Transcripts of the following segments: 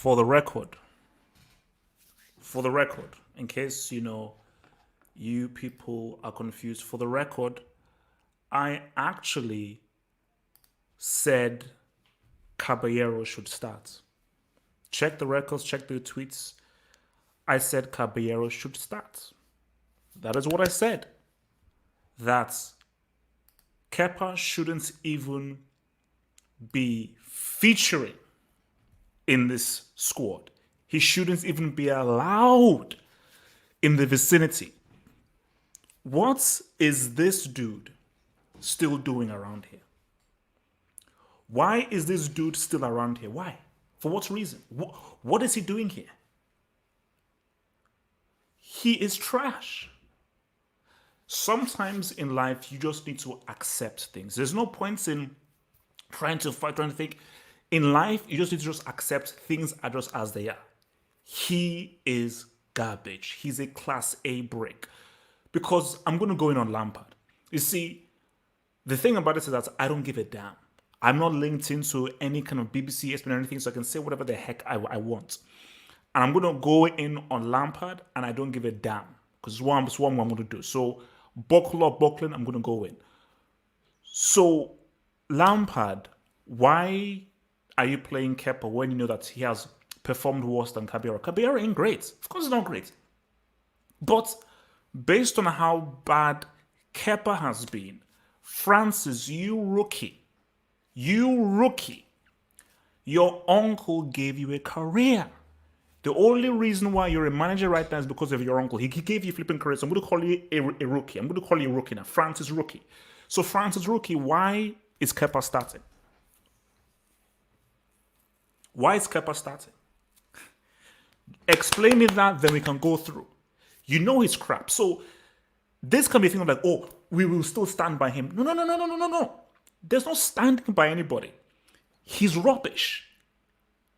For the record, in case you people are confused, for the record, I actually said Caballero should start. Check the records, check the tweets. I said Caballero should start. That is what I said. That Kepa shouldn't even be featuring in this squad. He shouldn't even be allowed in the vicinity. What is this dude still doing around here? Why is this dude still around here? Why? For what reason? What is he doing here? He is trash. Sometimes in life, you just need to accept things. There's no point in trying to fight, trying to think. In life, you just need to just accept things are just as they are. He is garbage. He's a class A brick. Because I'm going to go in on Lampard. You see, the thing about it is that I don't give a damn. I'm not linked into any kind of BBC, ESPN or anything, so I can say whatever the heck I want. And I'm going to go in on Lampard, and I don't give a damn. Because it's what I'm going to do. So, buckle up, buckling, I'm going to go in. So, Lampard, why are you playing Kepa when you know that he has performed worse than Caballero? Caballero ain't great. Of course, he's not great. But based on how bad Kepa has been, Francis, you rookie, your uncle gave you a career. The only reason why you're a manager right now is because of your uncle. He gave you a flipping career. So I'm going to call you a rookie. I'm going to call you a rookie now. Francis Rookie. So Francis Rookie, why is Kepa starting? Why is Kepa starting? Explain me that, then we can go through. You know he's crap. So this can be thinking like, oh, we will still stand by him. No. There's no standing by anybody. He's rubbish.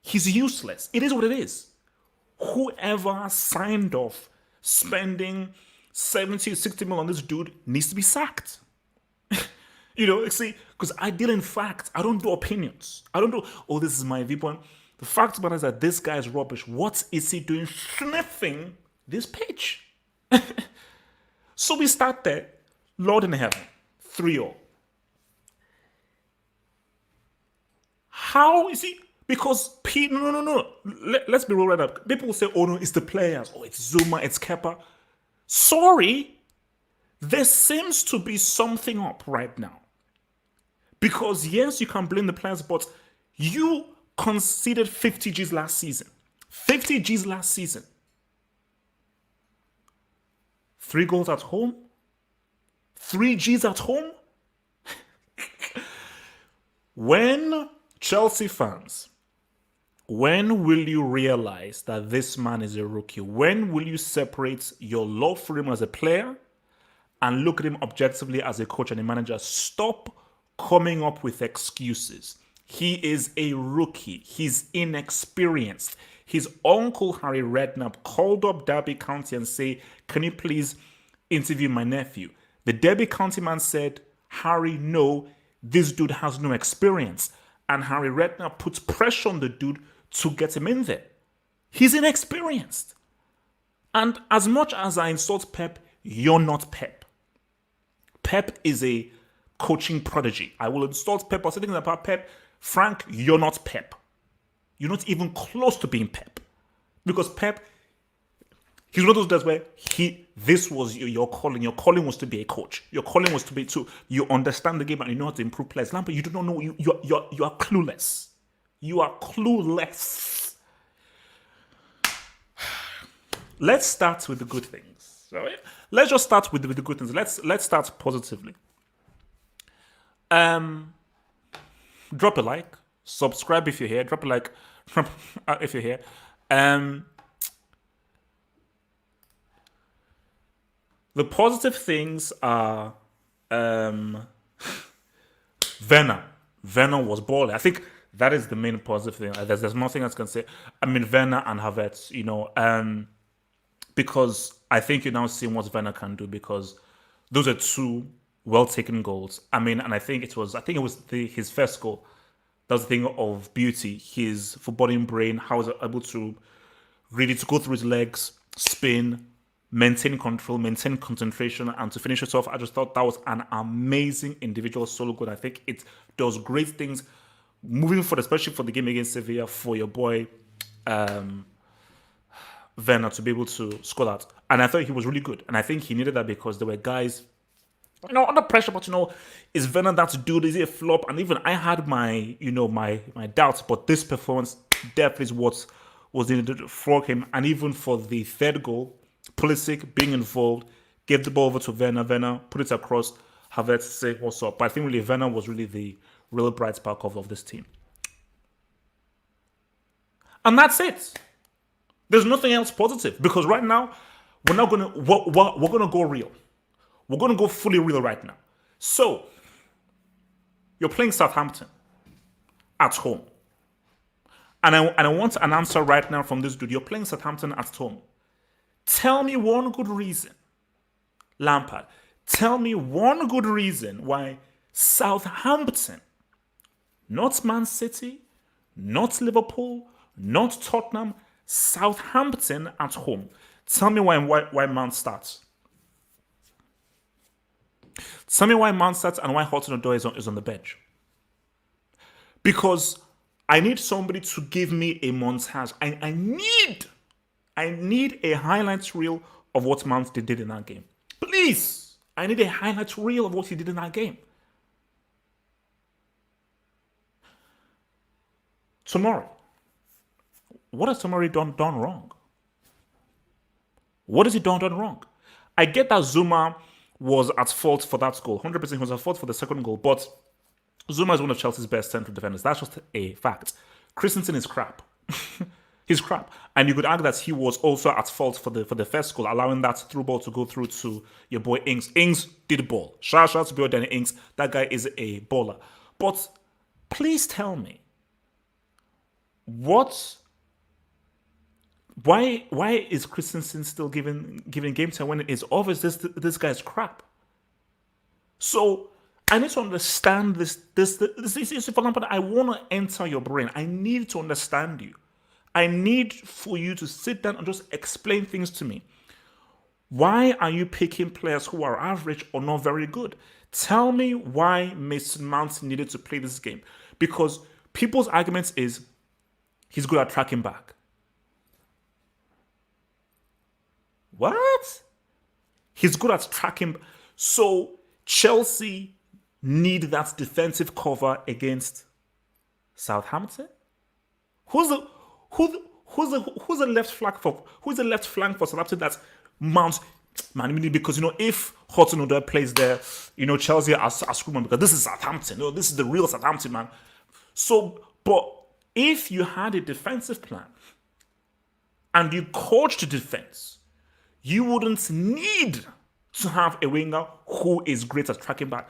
He's useless. It is what it is. Whoever signed off spending 70, 60 million on this dude needs to be sacked. See, because I deal in facts. I don't do opinions. I don't do, oh, this is my viewpoint. The fact about it is that this guy is rubbish. What is he doing sniffing this pitch? So we start there. Lord in heaven. 3-0. How is he? Because no. Let's be real right up. People will say, oh no, it's the players. Oh, it's Zuma, it's Kepa. Sorry. There seems to be something up right now. Because yes, you can blame the players, but you conceded 50 Gs last season. 50 Gs last season. 3 goals at home. 3 Gs at home. When Chelsea fans, when will you realize that this man is a rookie? When will you separate your love for him as a player and look at him objectively as a coach and a manager? Stop coming up with excuses. He is a rookie. He's inexperienced. His uncle, Harry Redknapp, called up Derby County and said, can you please interview my nephew? The Derby County man said, Harry, no, this dude has no experience. And Harry Redknapp puts pressure on the dude to get him in there. He's inexperienced. And as much as I insult Pep, you're not Pep. Pep is a coaching prodigy. I will insult Pep or say things about Pep. Frank, you're not Pep. You're not even close to being Pep. Because Pep, he's one of those guys where this was your calling. Your calling was to be a coach. Your calling was you understand the game and you know how to improve players. Lampard, you do not know, you are clueless. You are clueless. Let's start with the good things. All right? Let's just start with the good things. Let's start positively. Drop a like, subscribe if you're here. Drop a like if you're here. The positive things are Werner. Werner was balling. I think that is the main positive thing. There's nothing else I can say. I mean, Werner and Havertz, because I think you're now seeing what Werner can do because those are 2 well-taken goals. I mean, and I think it was his first goal That's the thing of beauty. His footballing brain, how is able to really to go through his legs, spin, maintain control, maintain concentration, and to finish it off. I just thought that was an amazing individual solo goal. I think it does great things moving forward, especially for the game against Sevilla, for your boy Werner to be able to score that. And I thought he was really good. And I think he needed that because there were guys, under pressure, but is Werner that dude? Is he a flop? And even I had my, my doubts, but this performance definitely is what was needed for him. And even for the third goal, Pulisic being involved, gave the ball over to Werner. Werner put it across, Havertz say what's up. But I think really Werner was really the real bright spark of this team. And that's it. There's nothing else positive because right now we're not gonna we're gonna go real. We're gonna go fully real right now. So you're playing Southampton at home, and I want an answer right now from this dude. You're playing Southampton at home. Tell me one good reason, Lampard. Tell me one good reason why Southampton, not Man City, not Liverpool, not Tottenham, Southampton at home. Tell me why Man starts. Tell me why Man starts and why Hudson-Odoi is on the bench. Because I need somebody to give me a montage. I need a highlights reel of what Man did in that game. Please, I need a highlights reel of what he did in that game. Tomorrow. What has Tomori done wrong? What has he done wrong? I get that Zuma was at fault for that goal. 100% he was at fault for the second goal. But Zuma is one of Chelsea's best central defenders. That's just a fact. Christensen is crap. He's crap. And you could argue that he was also at fault for the first goal, allowing that through ball to go through to your boy Ings. Ings did ball. Shout out to Bill Danny Ings. That guy is a baller. But please tell me, why is Christensen still giving game time when it is obvious this guy's crap? So I need to understand this for Lampard. I want to enter your brain. I need to understand you. I need for you to sit down and just explain things to me. Why are you picking players who are average or not very good? Tell me why Mason Mount needed to play this game. Because people's arguments is he's good at tracking back. What? He's good at tracking. So Chelsea need that defensive cover against Southampton. Who's the left flank for Southampton that Mount? Man, because if Hudson-Odoi plays there, Chelsea are screwed because this is Southampton. This is the real Southampton, man. So, but if you had a defensive plan and you coached defense, you wouldn't need to have a winger who is great at tracking back.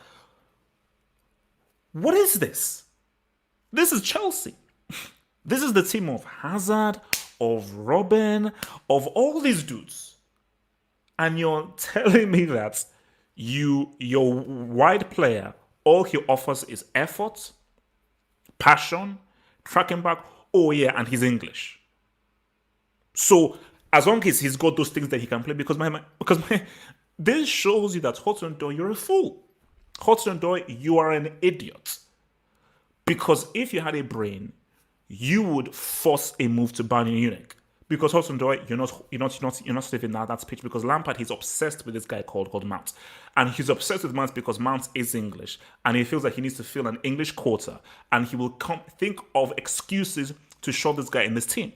What is this? This is Chelsea. This is the team of Hazard, of Robin, of all these dudes. And you're telling me that your wide player, all he offers is effort, passion, tracking back, and he's English. So as long as he's got those things that he can play, because this shows you that Hudson-Odoi, you're a fool. Hudson-Odoi, you are an idiot. Because if you had a brain, you would force a move to Bayern Munich. Because Hudson-Odoi, you're not saving that pitch because Lampard, he's obsessed with this guy called Mount. And he's obsessed with Mount because Mount is English. And he feels like he needs to fill an English quota. And he will think of excuses to shove this guy in this team.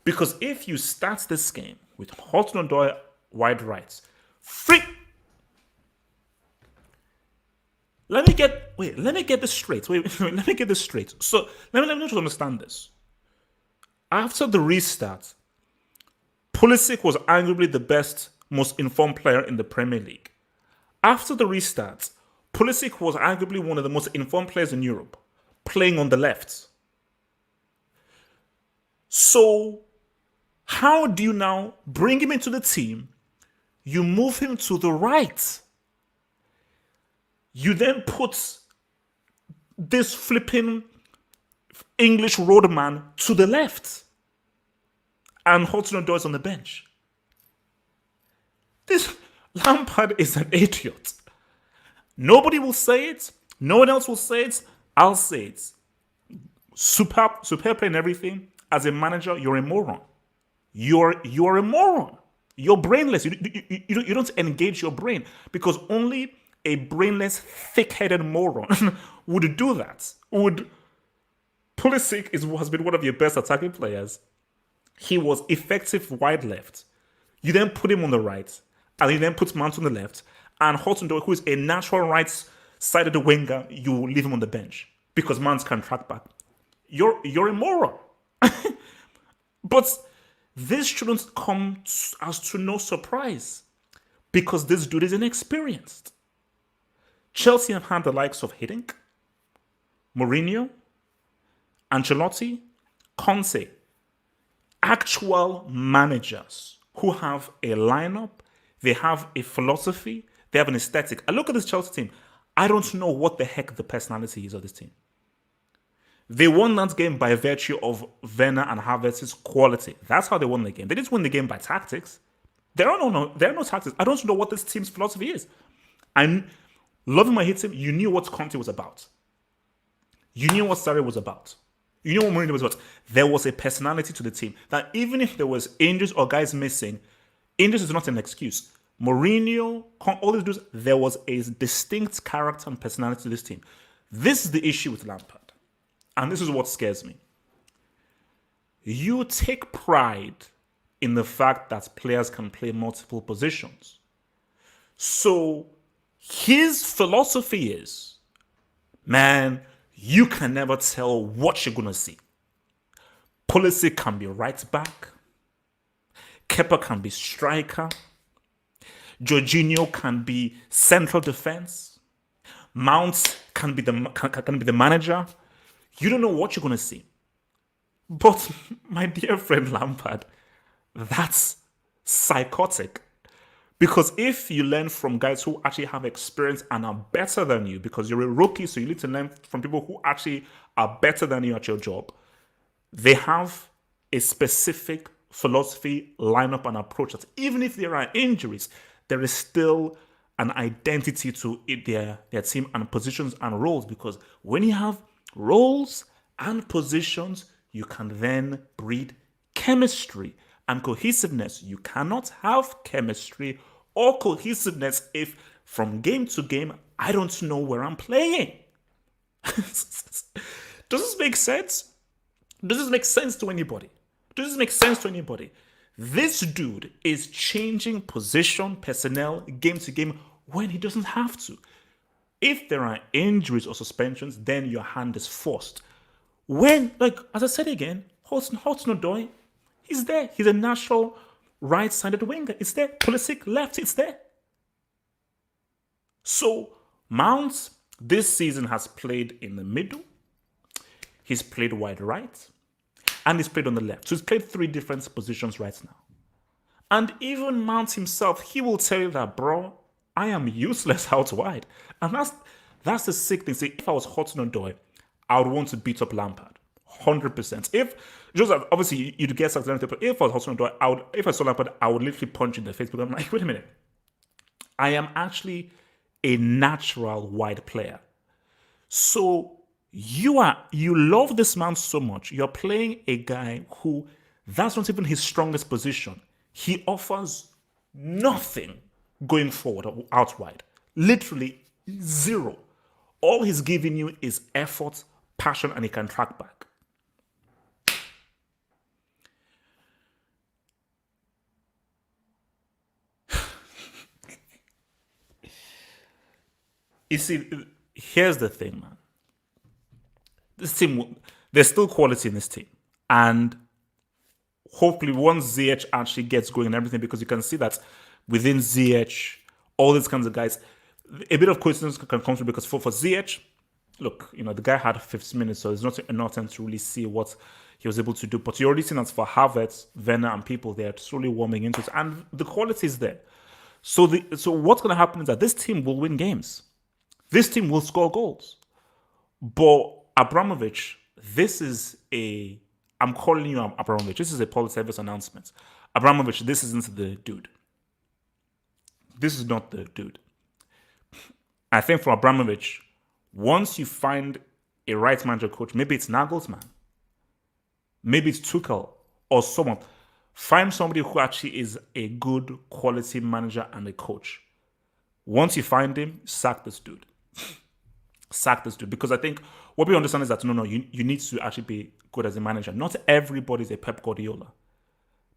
Because if you start this game with Hudson-Odoi wide rights, let me get this straight. Let me get this straight. So let me just understand this. After the restart, Pulisic was arguably the best, most informed player in the Premier League. After the restart, Pulisic was arguably one of the most informed players in Europe, playing on the left. So how do you now bring him into the team? You move him to the right. You then put this flipping English roadman to the left. And Hudson-Odoi is on the bench. This Lampard is an idiot. Nobody will say it. No one else will say it. I'll say it. Superb play and everything. As a manager, you're a moron. You're a moron. You're brainless. You don't engage your brain because only a brainless, thick-headed moron would do that. Pulisic has been one of your best attacking players. He was effective wide left. You then put him on the right, and you then put Mount on the left, and Hudson-Odoi, who is a natural right-sided winger, you leave him on the bench because Mount can track back. You're a moron. But this shouldn't come as to no surprise because this dude is inexperienced. Chelsea have had the likes of Hiddink, Mourinho, Ancelotti, Conte, actual managers who have a lineup, they have a philosophy, they have an aesthetic. I look at this Chelsea team, I don't know what the heck the personality is of this team. They won that game by virtue of Werner and Havertz's quality. That's how they won the game. They didn't win the game by tactics. There are no tactics. I don't know what this team's philosophy is. And loving my hits him, you knew what Conte was about. You knew what Sarri was about. You knew what Mourinho was about. There was a personality to the team that even if there was injuries or guys missing, injuries is not an excuse. Mourinho, all these dudes, there was a distinct character and personality to this team. This is the issue with Lampard. And this is what scares me. You take pride in the fact that players can play multiple positions. So his philosophy is, man, you can never tell what you're going to see. Pulisic can be right back. Kepa can be striker. Jorginho can be central defense. Mount can be the manager. You don't know what you're going to see. But my dear friend Lampard, that's psychotic. Because if you learn from guys who actually have experience and are better than you, because you're a rookie, so you need to learn from people who actually are better than you at your job, they have a specific philosophy, lineup, and approach that even if there are injuries, there is still an identity to their team and positions and roles. Because when you have roles and positions, you can then breed chemistry and cohesiveness. You cannot have chemistry or cohesiveness if from game to game, I don't know where I'm playing. Does this make sense? Does this make sense to anybody? Does this make sense to anybody? This dude is changing position, personnel, game to game when he doesn't have to. If there are injuries or suspensions, then your hand is forced. When, as I said again, Hudson-Odoi, he's there. He's a natural right-sided winger. It's there. Pulisic left, it's there. So, Mount this season has played in the middle. He's played wide right. And he's played on the left. So he's played 3 different positions right now. And even Mount himself, he will tell you that, bro, I am useless out wide. And that's the sick thing. See, if I was Hudson-Odoi, I would want to beat up Lampard. 100%. Obviously, you'd get something, but if I was Hudson-Odoi, if I saw Lampard, I would literally punch in the face because I'm like, wait a minute. I am actually a natural wide player. So you love this man so much. You're playing a guy who, that's not even his strongest position. He offers nothing going forward out wide. Literally zero. All he's giving you is effort, passion, and he can track back. You see, here's the thing, man. This team, there's still quality in this team. And hopefully once ZH actually gets going and everything, because you can see that within ZH, all these kinds of guys, a bit of coincidence can come through because for ZH, look, the guy had 50 minutes, so there's not enough time to really see what he was able to do. But you're already seeing that for Havertz, Werner, and people, they're slowly warming into it. And the quality is there. So what's going to happen is that this team will win games. This team will score goals. But Abramovich this is I'm calling you Abramovich. This is a public service announcement. Abramovich, this isn't the dude. This is not the dude. I think for Abramovich, once you find a right manager coach, maybe it's Nagelsmann, maybe it's Tuchel or someone, find somebody who actually is a good quality manager and a coach. Once you find him, sack this dude. Sack this dude. Because I think what we understand is that no, you need to actually be good as a manager. Not everybody is a Pep Guardiola.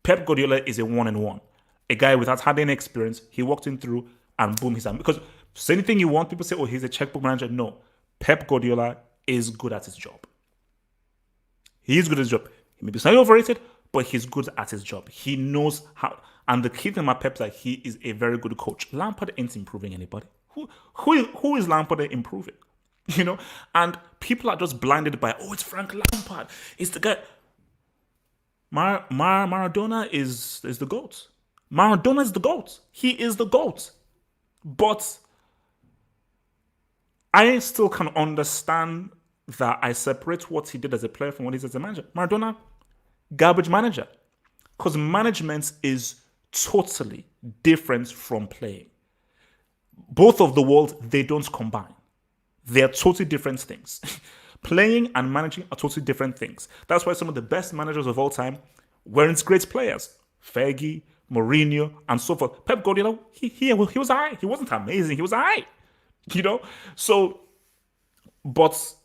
Pep Guardiola is a one-on-one. A guy without had any experience, he walked in through and boom, he's done. Because say anything you want, people say, oh, he's a checkbook manager. No, Pep Guardiola is good at his job. He is good at his job. He may be slightly overrated, but he's good at his job. He knows how. And the key thing about Pep is that he is a very good coach. Lampard ain't improving anybody. Who is Lampard improving? You know? And people are just blinded by, oh, it's Frank Lampard. It's the guy. Maradona is the GOAT. Maradona is the GOAT. He is the GOAT. But I still can understand that I separate what he did as a player from what he did as a manager. Maradona, garbage manager. Because management is totally different from playing. Both of the worlds, they don't combine. They are totally different things. Playing and managing are totally different things. That's why some of the best managers of all time weren't great players. Fergie, Mourinho, and so forth. Pep Guardiola, he was all right. He wasn't amazing. He was all right. You know? So, but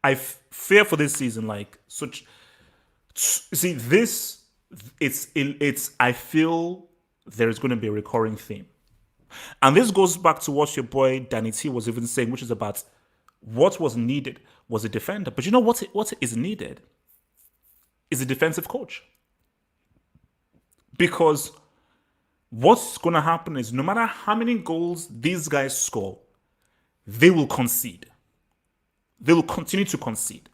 I fear for this season, like, such. See, this, I feel there is going to be a recurring theme. And this goes back to what your boy Danny T was even saying, which is about what was needed was a defender. But you know what is needed is a defensive coach. Because what's going to happen is no matter how many goals these guys score, they will concede. They will continue to concede.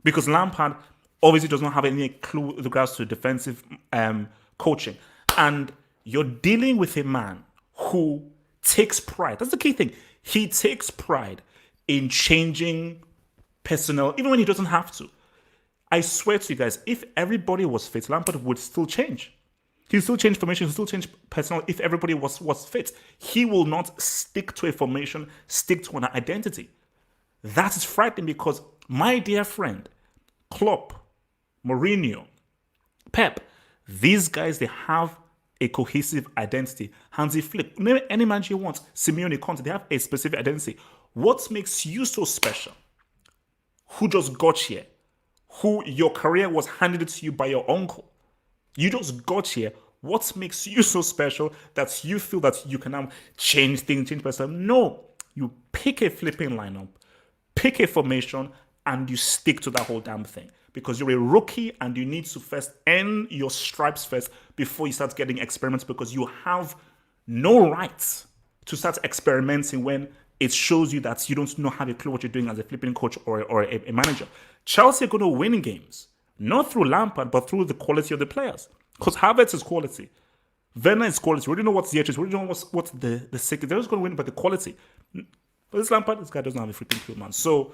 Because Lampard obviously does not have any clue with regards to defensive coaching. And you're dealing with a man who takes pride. That's the key thing. He takes pride in changing personnel, even when he doesn't have to. I swear to you guys, if everybody was fit, Lampard would still change. He'll still change formation, he'll still change personnel if everybody was fit. He will not stick to a formation, stick to an identity. That is frightening because, my dear friend, Klopp, Mourinho, Pep, these guys, they have a cohesive identity. Hansi Flick, name any manager you want, Simeone, Conte, they have a specific identity. What makes you so special? Who just got here? Who your career was handed to you by your uncle? You just got here. What makes you so special that you feel that you can now change things, change person? No, you pick a flipping lineup, pick a formation, and you stick to that whole damn thing. Because you're a rookie and you need to first earn your stripes first before you start getting experiments, because you have no right to start experimenting when it shows you that you don't know how to clue what you're doing as a flipping coach or a manager. Chelsea are going to win games, not through Lampard, but through the quality of the players. Because Havertz is quality. Werner is quality. We already know what's the edges. We already know what's the second. They're just going to win by the quality. But this Lampard, this guy doesn't have a freaking clue, man. So